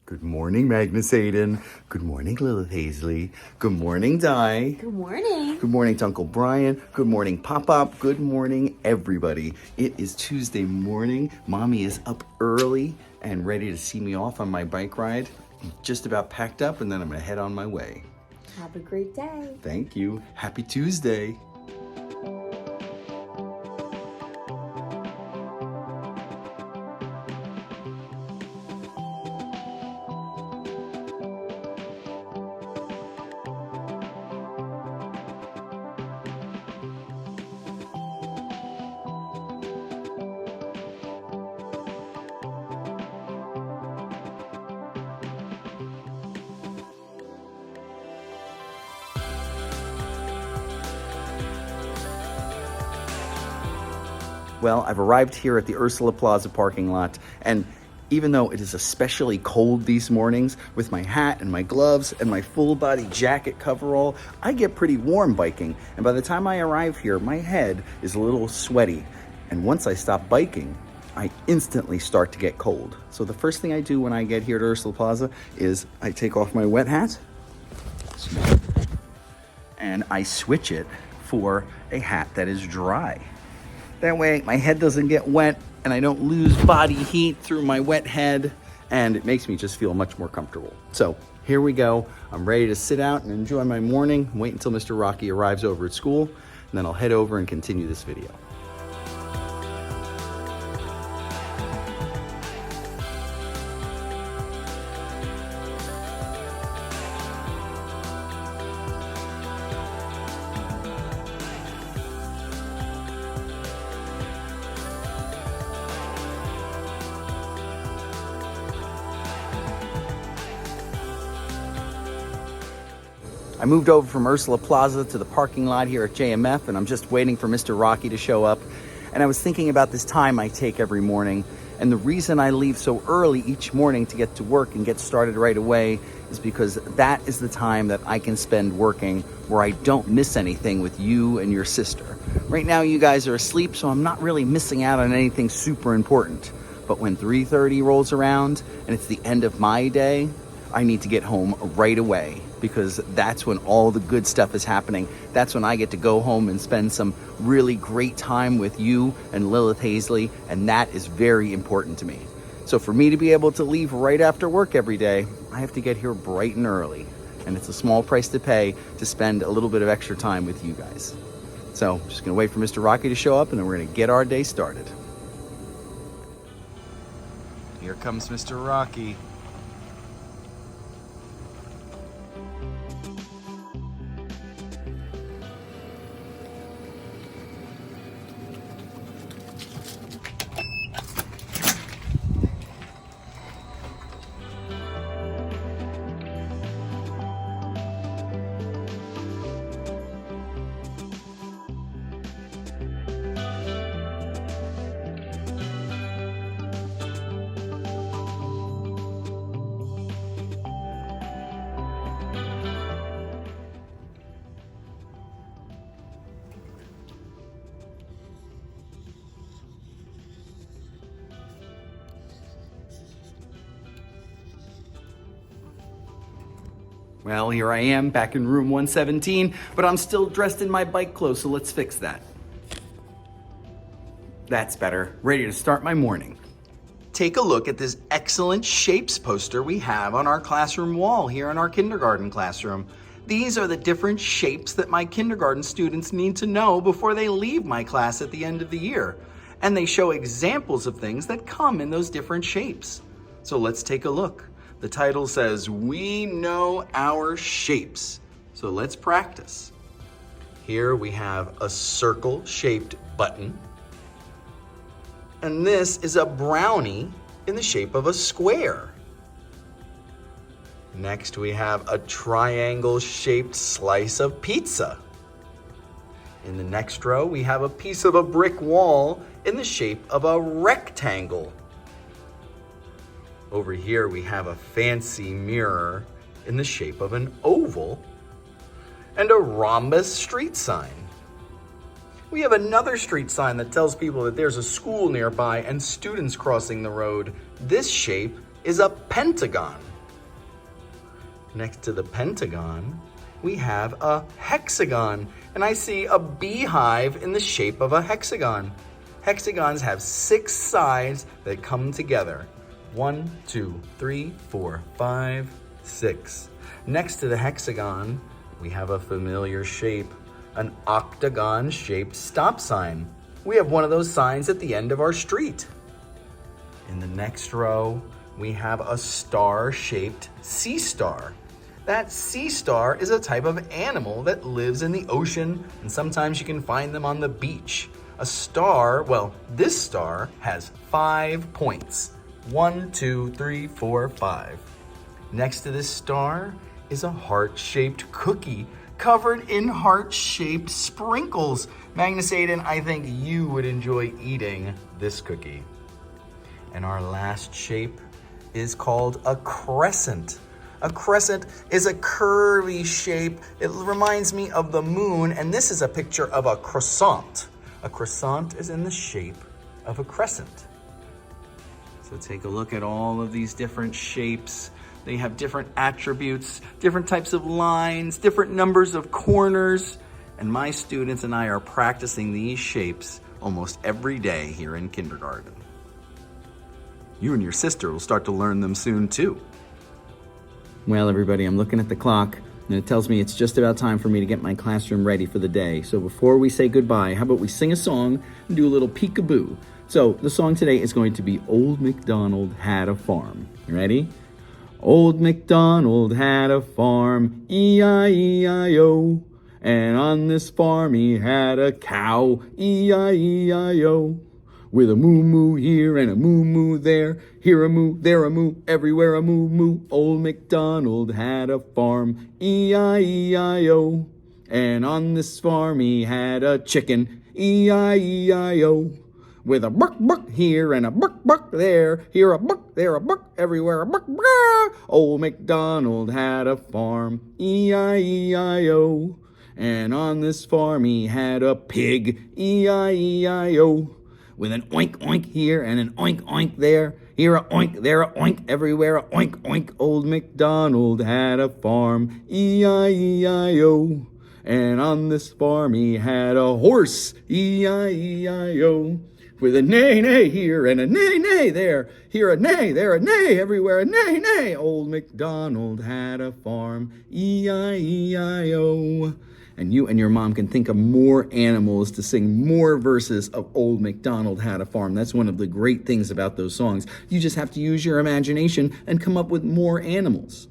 Good morning, Magnus Aiden. Good morning, Lilith Hazley. Good morning, Di. Good morning. Good morning to Uncle Brian. Good morning, Pop-Pop. Good morning, everybody. It is Tuesday morning. Mommy is up early and ready to see me off on my bike ride. I'm just about packed up and then I'm gonna head on my way. Have a great day. Thank you. Happy Tuesday. Well, I've arrived here at the Ursula Plaza parking lot, and even though it is especially cold these mornings, with my hat and my gloves and my full body jacket coverall, I get pretty warm biking, and by the time I arrive here, my head is a little sweaty. And once I stop biking, I instantly start to get cold. So the first thing I do when I get here to Ursula Plaza is I take off my wet hat, and I switch it for a hat that is dry. That way my head doesn't get wet and I don't lose body heat through my wet head, and it makes me just feel much more comfortable. So here we go. I'm ready to sit out and enjoy my morning, wait until Mr. Rocky arrives over at school, and then I'll head over and continue this video. I moved over from Ursula Plaza to the parking lot here at JMF, and I'm just waiting for Mr. Rocky to show up. And I was thinking about this time I take every morning, and the reason I leave so early each morning to get to work and get started right away is because that is the time that I can spend working where I don't miss anything with you and your sister. Right now you guys are asleep, so I'm not really missing out on anything super important. But when 3:30 rolls around and it's the end of my day, I need to get home right away, because that's when all the good stuff is happening. That's when I get to go home and spend some really great time with you and Lilith Hazley, and that is very important to me. So for me to be able to leave right after work every day, I have to get here bright and early, and it's a small price to pay to spend a little bit of extra time with you guys. So I'm just gonna wait for Mr. Rocky to show up, and then we're gonna get our day started. Here comes Mr. Rocky. Well, here I am back in room 117, but I'm still dressed in my bike clothes, so let's fix that. That's better. Ready to start my morning. Take a look at this excellent shapes poster we have on our classroom wall here in our kindergarten classroom. These are the different shapes that my kindergarten students need to know before they leave my class at the end of the year. And they show examples of things that come in those different shapes. So let's take a look. The title says, "We know our shapes." So let's practice. Here we have a circle-shaped button. And this is a brownie in the shape of a square. Next we have a triangle-shaped slice of pizza. In the next row we have a piece of a brick wall in the shape of a rectangle. Over here we have a fancy mirror in the shape of an oval and a rhombus street sign. We have another street sign that tells people that there's a school nearby and students crossing the road. This shape is a pentagon. Next to the pentagon, we have a hexagon, and I see a beehive in the shape of a hexagon. Hexagons have 6 sides that come together. 1, 2, 3, 4, 5, 6. Next to the hexagon, we have a familiar shape, an octagon-shaped stop sign. We have one of those signs at the end of our street. In the next row, we have a star-shaped sea star. That sea star is a type of animal that lives in the ocean, and sometimes you can find them on the beach. A star, well, this star has 5 points. 1, 2, 3, 4, 5. Next to this star is a heart-shaped cookie covered in heart-shaped sprinkles. Magnus Aiden, I think you would enjoy eating this cookie. And our last shape is called a crescent. A crescent is a curvy shape. It reminds me of the moon, and this is a picture of a croissant. A croissant is in the shape of a crescent. So take a look at all of these different shapes. They have different attributes, different types of lines, different numbers of corners, and my students and I are practicing these shapes almost every day here in kindergarten. You and your sister will start to learn them soon too. Well, everybody, I'm looking at the clock, and it tells me it's just about time for me to get my classroom ready for the day. So before we say goodbye, how about we sing a song and do a little peekaboo? So the song today is going to be Old MacDonald Had a Farm. You ready? Old MacDonald had a farm, E-I-E-I-O. And on this farm he had a cow, E-I-E-I-O. With a moo-moo here and a moo-moo there, here a moo, there a moo, everywhere a moo-moo. Old MacDonald had a farm, E-I-E-I-O. And on this farm he had a chicken, E-I-E-I-O. With a buck here and a buck there, here a buck, there a buck, everywhere a buck. Old MacDonald had a farm, E-I-E-I-O. And on this farm he had a pig, E-I-E-I-O. With an oink oink here and an oink oink there, here a oink, there a oink, everywhere a oink oink. Old MacDonald had a farm, E-I-E-I-O. And on this farm he had a horse, E-I-E-I-O. With a neigh neigh here and a neigh neigh there, here a neigh, there a neigh, everywhere a neigh neigh. Old MacDonald had a farm, E-I-E-I-O. And you and your mom can think of more animals to sing more verses of Old MacDonald Had a Farm. That's one of the great things about those songs. You just have to use your imagination and come up with more animals.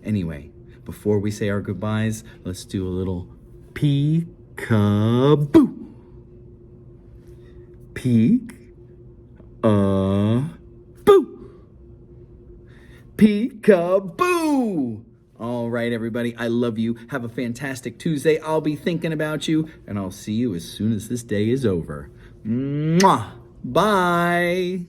Anyway, before we say our goodbyes, let's do a little peek-a-boo. Peek-a-boo. Peek-a-boo. All right, everybody, I love you. Have a fantastic Tuesday. I'll be thinking about you, and I'll see you as soon as this day is over. Mwah! Bye!